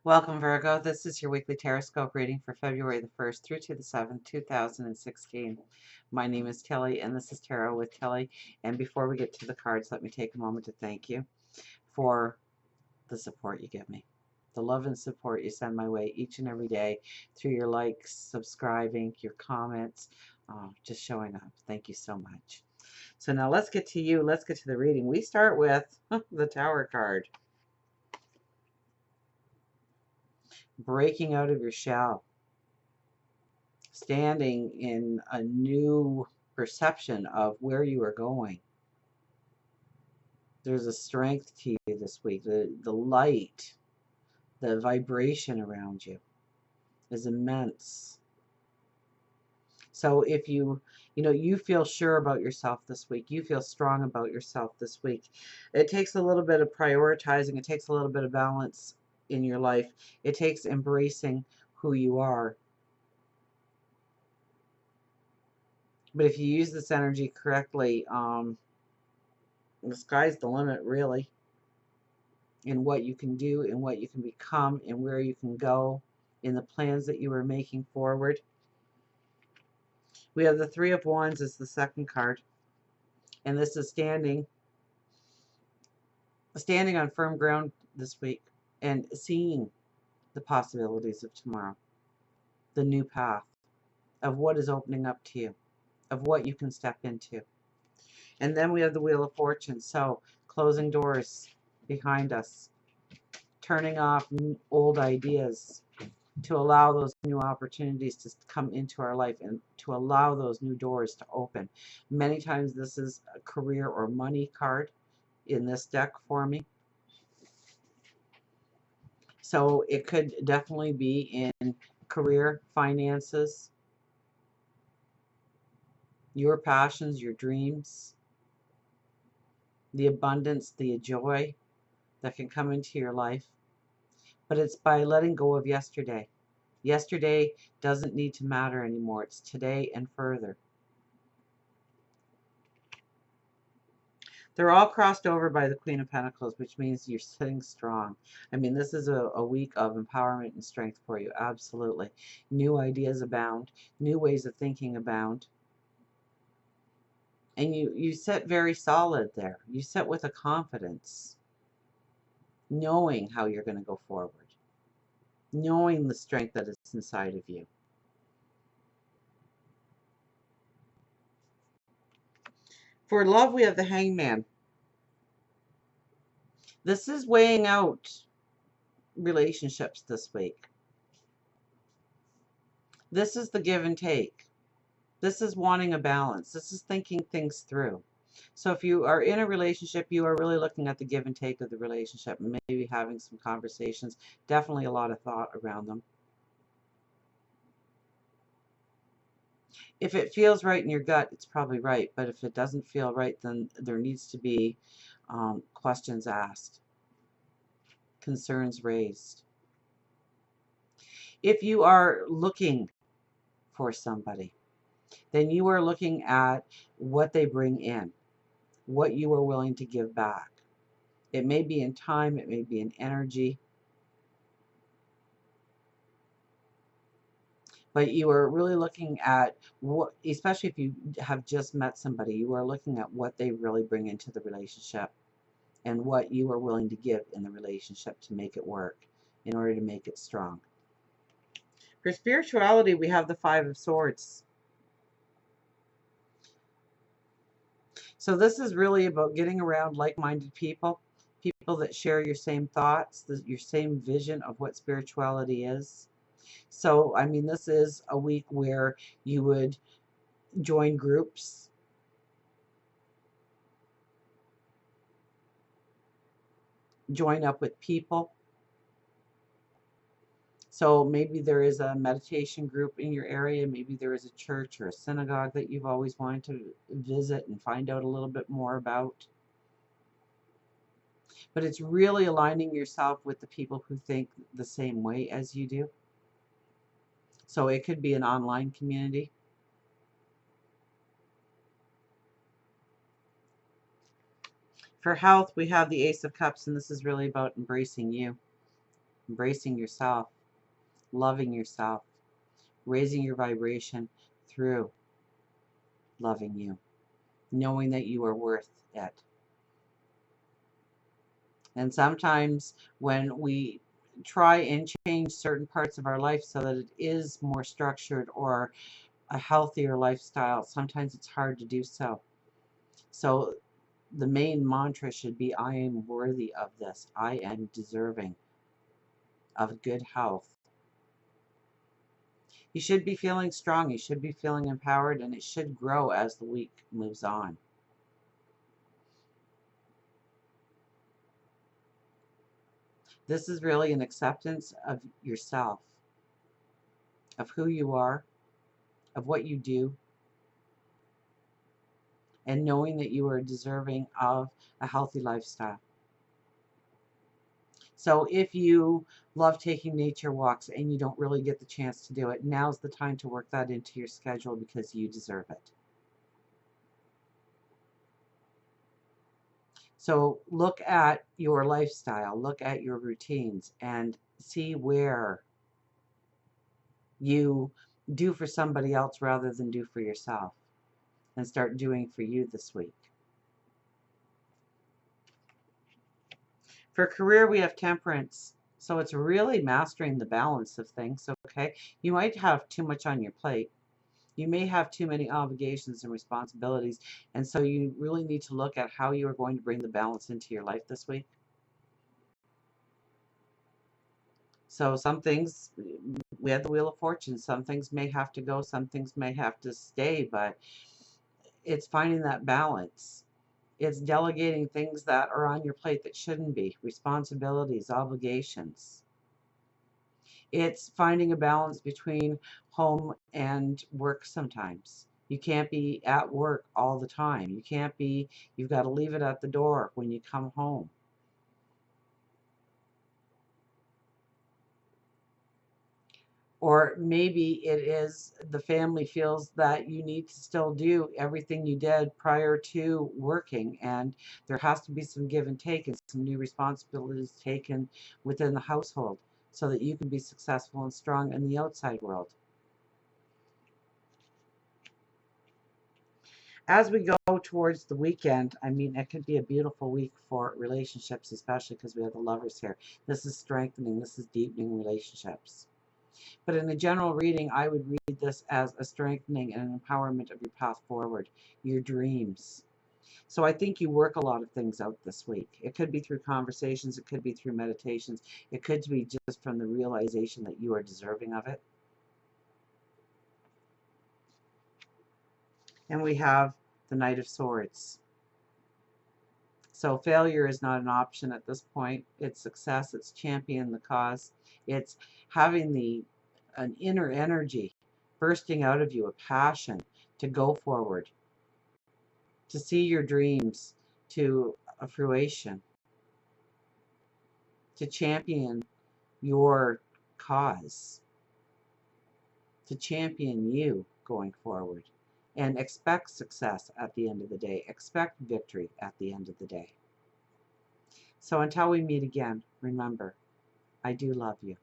Welcome, Virgo. This is your weekly Taroscope reading for February the 1st through to the 7th, 2016. My name is Tilly, and this is Tarot with Tilly. And before we get to the cards, let me take a moment to thank you for the support you give me, the love and support you send my way each and every day through your likes, subscribing, your comments, just showing up. Thank you so much. So now let's get to you. Let's get to the reading. We start with the Tower card. Breaking out of your shell, standing in a new perception of where you are going. There's a strength to you this week. The light, the vibration around you is immense. So if you feel sure about yourself this week, you feel strong about yourself this week, it takes a little bit of prioritizing, it takes a little bit of balance in your life. It takes embracing who you are. But if you use this energy correctly, the sky's the limit, really, in what you can do and what you can become and where you can go in the plans that you are making forward. We have the Three of Wands as the second card, and this is standing on firm ground this week and seeing the possibilities of tomorrow, the new path of what is opening up to you, of what you can step into. And then we have the Wheel of Fortune, so closing doors behind us, turning off old ideas to allow those new opportunities to come into our life and to allow those new doors to open. Many times this is a career or money card in this deck for me. So it could definitely be in career, finances, your passions, your dreams, the abundance, the joy that can come into your life. But it's by letting go of yesterday. Yesterday doesn't need to matter anymore. It's today and further. They're all crossed over by the Queen of Pentacles, which means you're sitting strong. I mean, this is a week of empowerment and strength for you. Absolutely. New ideas abound. New ways of thinking abound. And you sit very solid there. You sit with a confidence, knowing how you're going to go forward, knowing the strength that is inside of you. For love, we have the Hangman. This is weighing out relationships this week. This is the give and take. This is wanting a balance. This is thinking things through. So if you are in a relationship, you are really looking at the give and take of the relationship and maybe having some conversations. Definitely a lot of thought around them. If it feels right in your gut, it's probably right. But if it doesn't feel right, then there needs to be questions asked, concerns raised. If you are looking for somebody, then you are looking at what they bring in, what you are willing to give back. It may be in time, it may be in energy, but you are really looking at what, especially if you have just met somebody, you are looking at what they really bring into the relationship and what you are willing to give in the relationship to make it work, in order to make it strong. For spirituality, we have the Five of Swords. So this is really about getting around like-minded people, people that share your same thoughts, your same vision of what spirituality is. So, I mean, this is a week where you would join groups, join up with people. So maybe there is a meditation group in your area. Maybe there is a church or a synagogue that you've always wanted to visit and find out a little bit more about. But it's really aligning yourself with the people who think the same way as you do. So it could be an online community. For health, we have the Ace of Cups, and this is really about embracing you. embracing yourself, loving yourself, raising your vibration through loving you, knowing that you are worth it. And sometimes when we try and change certain parts of our life so that it is more structured or a healthier lifestyle, sometimes it's hard to do so. So the main mantra should be, I am worthy of this. I am deserving of good health. You should be feeling strong. You should be feeling empowered, and it should grow as the week moves on. This is really an acceptance of yourself, of who you are, of what you do, and knowing that you are deserving of a healthy lifestyle. So if you love taking nature walks and you don't really get the chance to do it, now's the time to work that into your schedule because you deserve it. So look at your lifestyle, look at your routines, and see where you do for somebody else rather than do for yourself, and start doing for you this week. For career, we have temperance. So it's really mastering the balance of things, okay? You might have too much on your plate. You may have too many obligations and responsibilities, and so you really need to look at how you are going to bring the balance into your life this week. So some things, we had the Wheel of Fortune, some things may have to go, some things may have to stay, but it's finding that balance. It's delegating things that are on your plate that shouldn't be, responsibilities, obligations. It's finding a balance between home and work sometimes. You can't be at work all the time. You can't be, you've got to leave it at the door when you come home. Or maybe it is the family feels that you need to still do everything you did prior to working, and there has to be some give and take and some new responsibilities taken within the household so that you can be successful and strong in the outside world. As we go towards the weekend, I mean, it could be a beautiful week for relationships, especially because we have the Lovers here. This is strengthening, this is deepening relationships. But in a general reading, I would read this as a strengthening and an empowerment of your path forward, your dreams. So I think you work a lot of things out this week. It could be through conversations, it could be through meditations, it could be just from the realization that you are deserving of it. And we have the Knight of Swords. So failure is not an option at this point. It's success, it's championing the cause. It's having an inner energy bursting out of you, a passion to go forward, to see your dreams to a fruition, to champion your cause, to champion you going forward, and expect success at the end of the day, expect victory at the end of the day. So until we meet again, remember, I do love you.